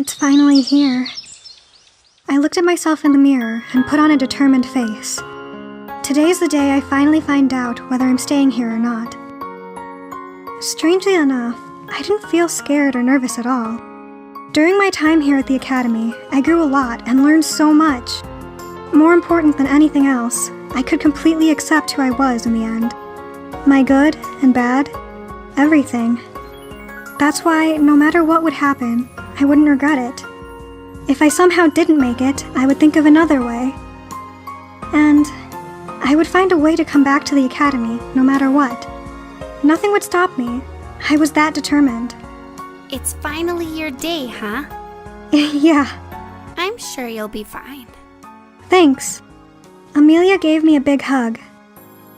It's finally here. I looked at myself in the mirror and put on a determined face. Today's the day I finally find out whether I'm staying here or not. Strangely enough, I didn't feel scared or nervous at all. During my time here at the academy, I grew a lot and learned so much. More important than anything else, I could completely accept who I was in the end. My good and bad, everything. That's why, no matter what would happen, I wouldn't regret it. If I somehow didn't make it, I would think of another way. And I would find a way to come back to the academy, no matter what. Nothing would stop me. I was that determined. It's finally your day, huh? Yeah. I'm sure you'll be fine. Thanks. Amelia gave me a big hug.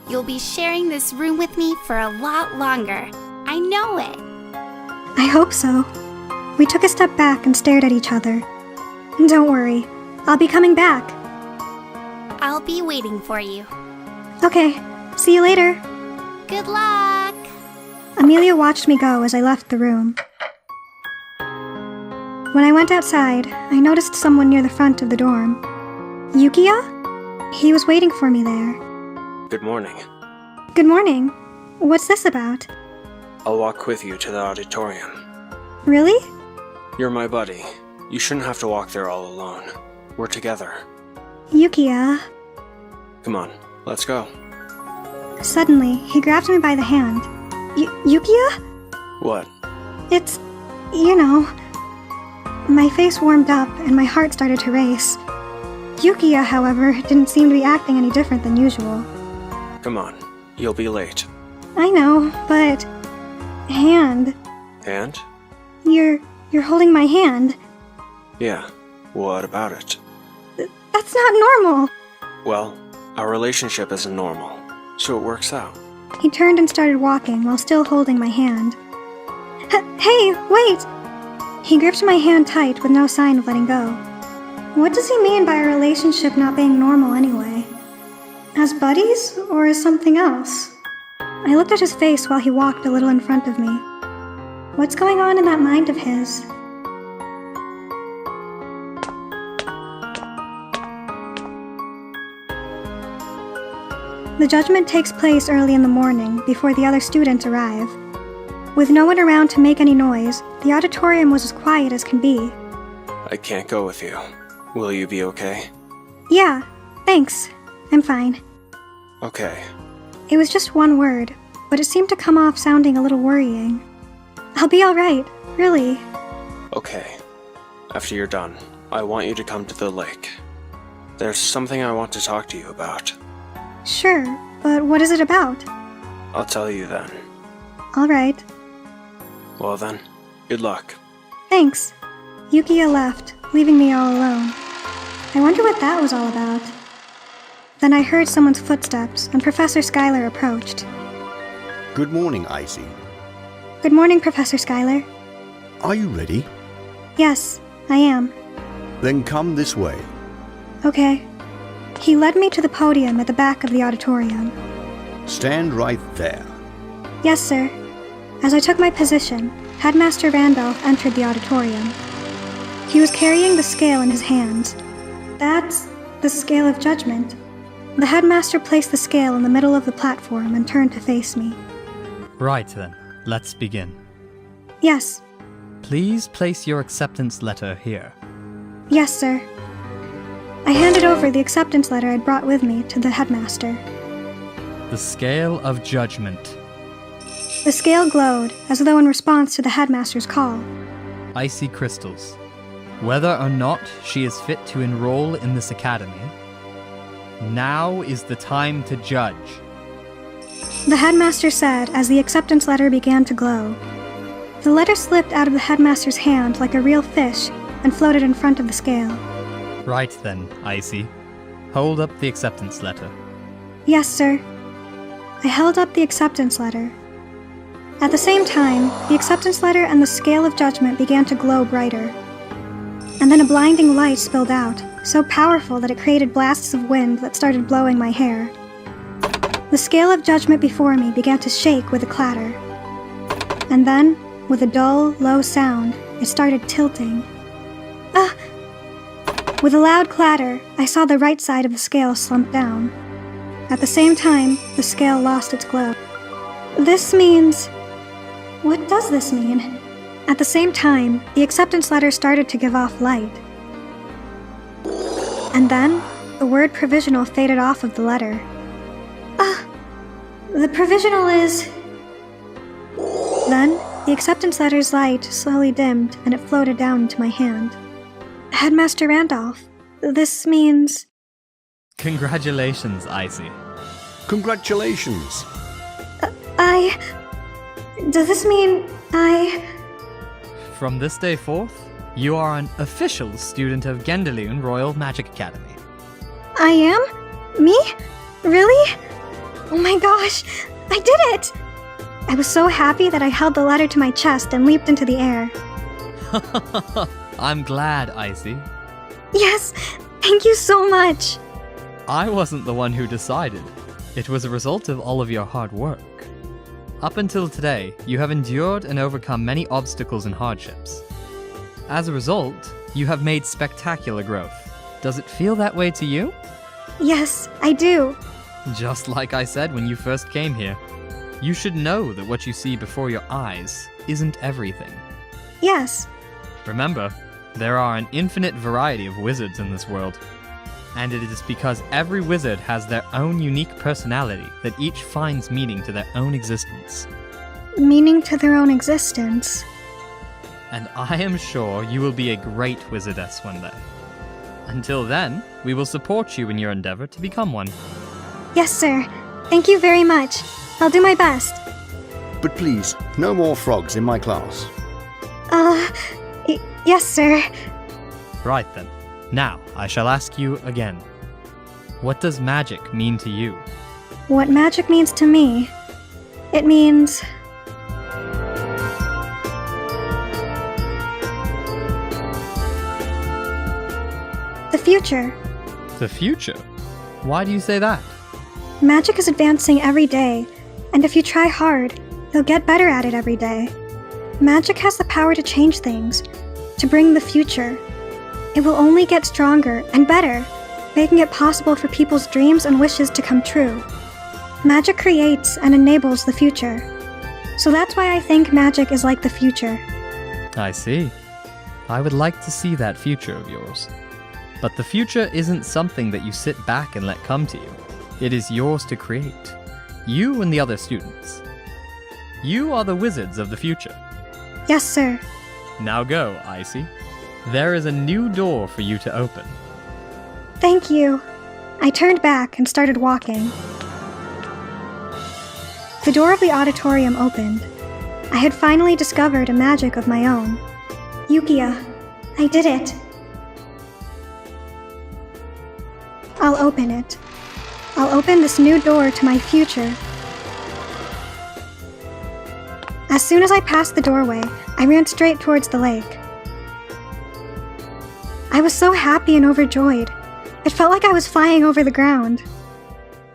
You'll be sharing this room with me for a lot longer. I know it. I hope so. We took a step back and stared at each other. Don't worry, I'll be coming back. I'll be waiting for you. Okay, see you later. Good luck! Amelia watched me go as I left the room. When I went outside, I noticed someone near the front of the dorm. Yukiya? He was waiting for me there. Good morning. Good morning. What's this about? I'll walk with you to the auditorium. Really? You're my buddy. You shouldn't have to walk there all alone. We're together. Yukiya. Come on, let's go. Suddenly, he grabbed me by the hand. Yukiya? What? It's... you know... My face warmed up and my heart started to race. Yukiya, however, didn't seem to be acting any different than usual. Come on, you'll be late. I know, but... Hand. And? You're holding my hand. Yeah, what about it? That's not normal. Well, our relationship isn't normal, so it works out. He turned and started walking while still holding my hand. Hey, wait! He gripped my hand tight with no sign of letting go. What does he mean by a relationship not being normal anyway? As buddies, or as something else? I looked at his face while he walked a little in front of me. What's going on in that mind of his? The judgment takes place early in the morning, before the other students arrive. With no one around to make any noise, the auditorium was as quiet as can be. I can't go with you. Will you be okay? Yeah, thanks. I'm fine. Okay. It was just one word, but it seemed to come off sounding a little worrying. I'll be alright, really. Okay. After you're done, I want you to come to the lake. There's something I want to talk to you about. Sure, but what is it about? I'll tell you then. Alright. Well then, good luck. Thanks. Yukiya left, leaving me all alone. I wonder what that was all about. Then I heard someone's footsteps, and Professor Schuyler approached. Good morning, Icy. Good morning, Professor Schuyler. Are you ready? Yes, I am. Then come this way. Okay. He led me to the podium at the back of the auditorium. Stand right there. Yes, sir. As I took my position, Headmaster Randolph entered the auditorium. He was carrying the scale in his hands. That's the scale of judgment. The headmaster placed the scale in the middle of the platform and turned to face me. Right then, let's begin. Yes. Please place your acceptance letter here. Yes, sir. I handed over the acceptance letter I'd brought with me to the headmaster. The scale of judgment. The scale glowed, as though in response to the headmaster's call. Icy crystals. Whether or not she is fit to enroll in this academy, now is the time to judge. The headmaster said as the acceptance letter began to glow. The letter slipped out of the headmaster's hand like a real fish and floated in front of the scale. Right then, Icy. Hold up the acceptance letter. Yes, sir. I held up the acceptance letter. At the same time, the acceptance letter and the scale of judgment began to glow brighter. And then a blinding light spilled out, so powerful that it created blasts of wind that started blowing my hair. The scale of judgment before me began to shake with a clatter. And then, with a dull, low sound, it started tilting. With a loud clatter, I saw the right side of the scale slump down. At the same time, the scale lost its glow. This means... What does this mean? At the same time, the acceptance letter started to give off light. And then, the word provisional faded off of the letter. The provisional is... Then, the acceptance letter's light slowly dimmed and it floated down into my hand. Headmaster Randolph, this means... Congratulations, Icy. Congratulations. Does this mean From this day forth, you are an official student of GedoneluneRoyal Magic Academy. I am? Me? Really? Oh my gosh, I did it! I was so happy that I held the letter to my chest and leaped into the air. I'm glad, Icy. Yes, thank you so much. I wasn't the one who decided. It was a result of all of your hard work. Up until today, you have endured and overcome many obstacles and hardships. As a result, you have made spectacular growth. Does it feel that way to you? Yes, I do. Just like I said when you first came here, you should know that what you see before your eyes isn't everything. Yes. Remember, there are an infinite variety of wizards in this world. And it is because every wizard has their own unique personality that each finds meaning to their own existence. Meaning to their own existence. And I am sure you will be a great wizardess one day. Until then, we will support you in your endeavor to become one. Yes, sir. Thank you very much. I'll do my best. But please, no more frogs in my class. Yes, sir. Right then. Now, I shall ask you again. What does magic mean to you? What magic means to me? It means... the future. The future? Why do you say that? Magic is advancing every day, and if you try hard, you'll get better at it every day. Magic has the power to change things, to bring the future. It will only get stronger and better, making it possible for people's dreams and wishes to come true. Magic creates and enables the future. So that's why I think magic is like the future. I see. I would like to see that future of yours. But the future isn't something that you sit back and let come to you. It is yours to create. You and the other students. You are the wizards of the future. Yes, sir. Now go, Icy. There is a new door for you to open. Thank you. I turned back and started walking. The door of the auditorium opened. I had finally discovered a magic of my own. Yukiya, I did it. I'll open it. I'll open this new door to my future. As soon as I passed the doorway, I ran straight towards the lake. I was so happy and overjoyed. It felt like I was flying over the ground.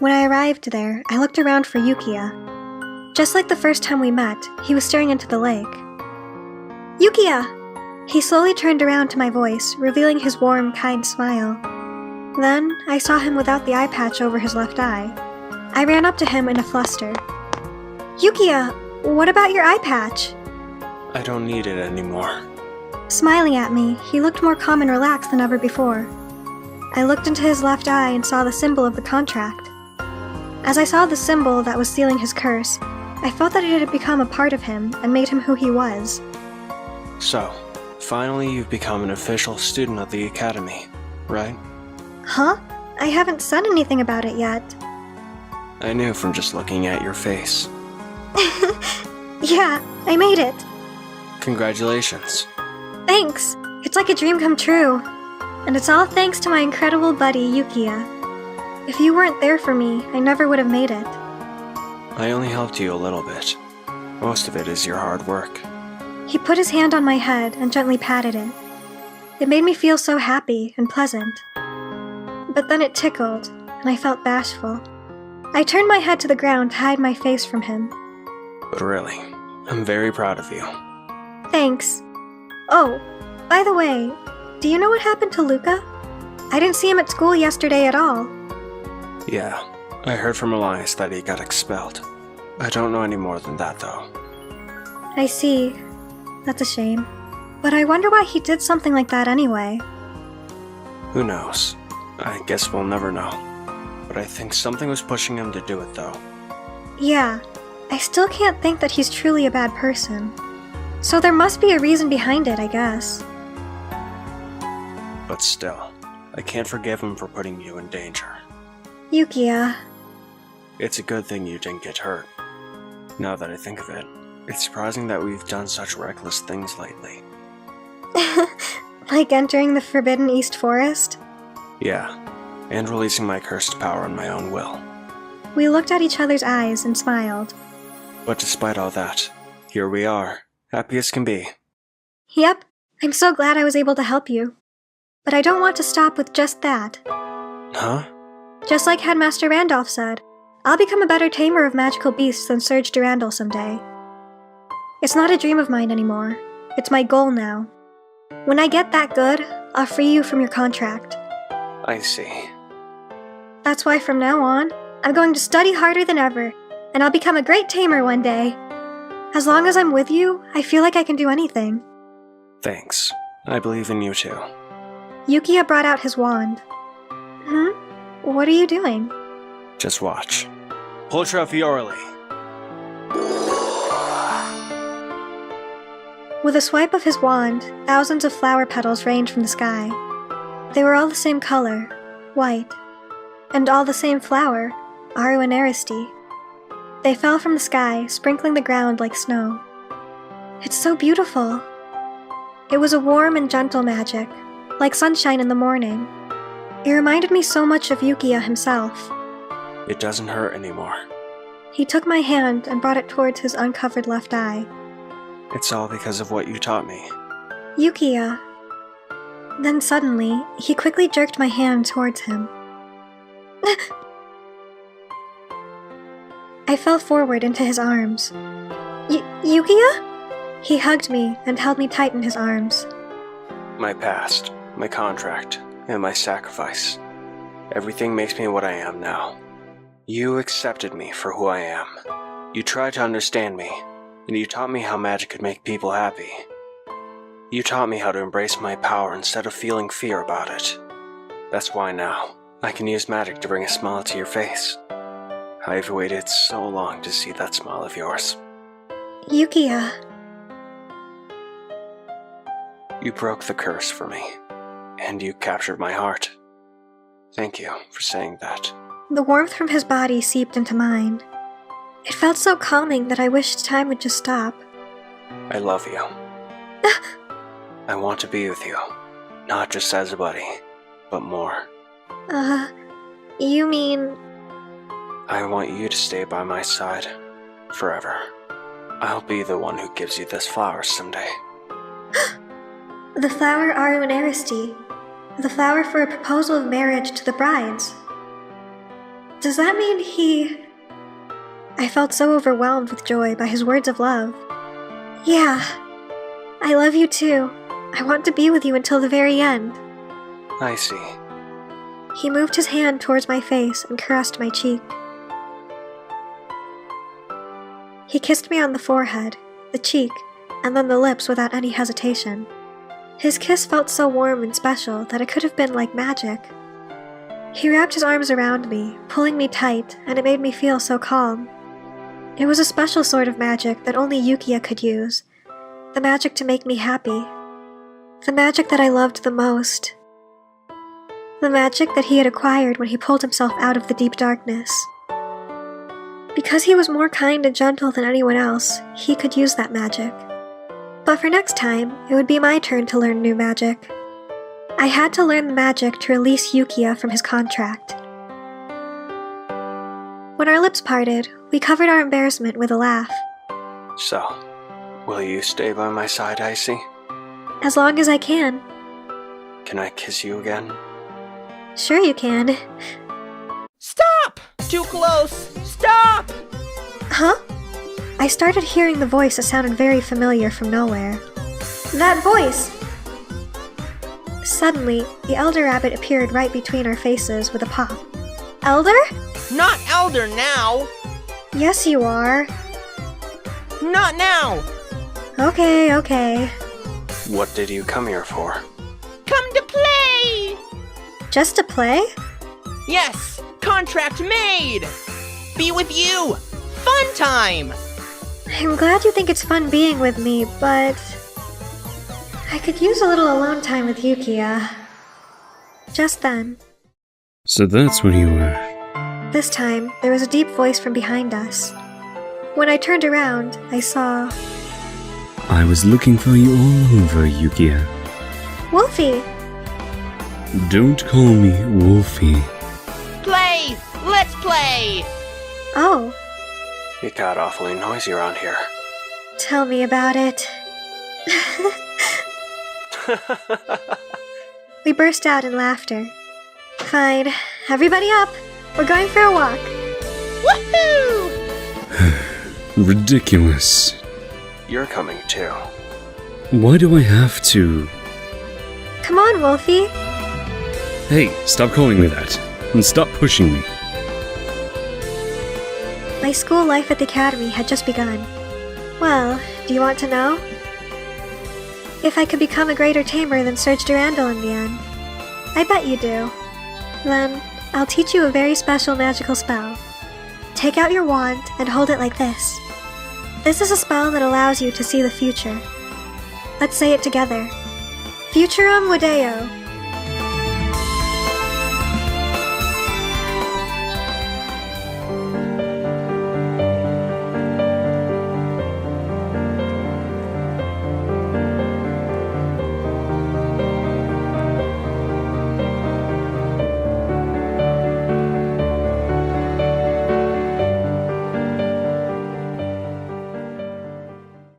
When I arrived there, I looked around for Yukiya. Just like the first time we met, he was staring into the lake. Yukiya! He slowly turned around to my voice, revealing his warm, kind smile. Then, I saw him without the eye patch over his left eye. I ran up to him in a fluster. Yukiya, what about your eye patch? I don't need it anymore. Smiling at me, he looked more calm and relaxed than ever before. I looked into his left eye and saw the symbol of the contract. As I saw the symbol that was sealing his curse, I felt that it had become a part of him and made him who he was. So, finally you've become an official student of the Academy, right? Huh? I haven't said anything about it yet. I knew from just looking at your face. Yeah, I made it. Congratulations. Thanks. It's like a dream come true. And it's all thanks to my incredible buddy, Yukiya. If you weren't there for me, I never would have made it. I only helped you a little bit. Most of it is your hard work. He put his hand on my head and gently patted it. It made me feel so happy and pleasant. But then it tickled, and I felt bashful. I turned my head to the ground to hide my face from him. But really, I'm very proud of you. Thanks. Oh, by the way, do you know what happened to Luca? I didn't see him at school yesterday at all. Yeah, I heard from Elias that he got expelled. I don't know any more than that, though. I see. That's a shame. But I wonder why he did something like that anyway. Who knows? I guess we'll never know. But I think something was pushing him to do it, though. Yeah, I still can't think that he's truly a bad person. So there must be a reason behind it, I guess. But still, I can't forgive him for putting you in danger. Yukiya. It's a good thing you didn't get hurt. Now that I think of it, it's surprising that we've done such reckless things lately. Like entering the Forbidden East Forest? Yeah, and releasing my cursed power on my own will. We looked at each other's eyes and smiled. But despite all that, here we are, happy as can be. Yep, I'm so glad I was able to help you. But I don't want to stop with just that. Huh? Just like Headmaster Randolph said, I'll become a better tamer of magical beasts than Serge Durandal someday. It's not a dream of mine anymore. It's my goal now. When I get that good, I'll free you from your contract. I see. That's why from now on, I'm going to study harder than ever, and I'll become a great tamer one day. As long as I'm with you, I feel like I can do anything. Thanks. I believe in you too. Yukiya brought out his wand. What are you doing? Just watch. Pultra Fiorli. With a swipe of his wand, thousands of flower petals rained from the sky. They were all the same color, white, and all the same flower, Aruanaristi. They fell from the sky, sprinkling the ground like snow. It's so beautiful. It was a warm and gentle magic, like sunshine in the morning. It reminded me so much of Yukiya himself. It doesn't hurt anymore. He took my hand and brought it towards his uncovered left eye. It's all because of what you taught me. Yukiya. Then suddenly, he quickly jerked my hand towards him. I fell forward into his arms. Yukiya? He hugged me and held me tight in his arms. My past, my contract, and my sacrifice. Everything makes me what I am now. You accepted me for who I am. You tried to understand me, and you taught me how magic could make people happy. You taught me how to embrace my power instead of feeling fear about it. That's why now, I can use magic to bring a smile to your face. I've waited so long to see that smile of yours. Yukiya. You broke the curse for me, and you captured my heart. Thank you for saying that. The warmth from his body seeped into mine. It felt so calming that I wished time would just stop. I love you. I want to be with you, not just as a buddy, but more. You mean... I want you to stay by my side, forever. I'll be the one who gives you this flower someday. The flower Aruanaristi. The flower for a proposal of marriage to the brides. Does that mean he... I felt so overwhelmed with joy by his words of love. Yeah. I love you too. I want to be with you until the very end. I see. He moved his hand towards my face and caressed my cheek. He kissed me on the forehead, the cheek, and then the lips without any hesitation. His kiss felt so warm and special that it could have been like magic. He wrapped his arms around me, pulling me tight, and it made me feel so calm. It was a special sort of magic that only Yukiya could use. The magic to make me happy. The magic that I loved the most. The magic that he had acquired when he pulled himself out of the deep darkness. Because he was more kind and gentle than anyone else, he could use that magic. But for next time, it would be my turn to learn new magic. I had to learn the magic to release Yukiya from his contract. When our lips parted, we covered our embarrassment with a laugh. So, will you stay by my side, Icy? As long as I can. Can I kiss you again? Sure you can. Stop! Too close! Stop! Huh? I started hearing the voice that sounded very familiar from nowhere. That voice! Suddenly, the Elder Rabbit appeared right between our faces with a pop. Elder? Not elder now! Yes, you are. Not now! Okay. What did you come here for? Come to play! Just to play? Yes! Contract made! Be with you! Fun time! I'm glad you think it's fun being with me, but I could use a little alone time with Yukiya. Just then. So that's what you were. This time, there was a deep voice from behind us. When I turned around, I saw I was looking for you all over, Yukiya. Wolfie! Don't call me Wolfie. Play! Let's play! Oh, It got awfully noisy around here. tell me about it. We burst out in laughter. Fine, everybody up! We're going for a walk. Woohoo! Ridiculous. You're coming too. Why do I have to? Come on, Wolfie. Hey, stop calling me that. And stop pushing me. My school life at the academy had just begun. Well, do you want to know? If I could become a greater tamer than Serge Durandal in the end. I bet you do. Then, I'll teach you a very special magical spell. Take out your wand and hold it like this. This is a spell that allows you to see the future. Let's say it together. Futurum Wideo.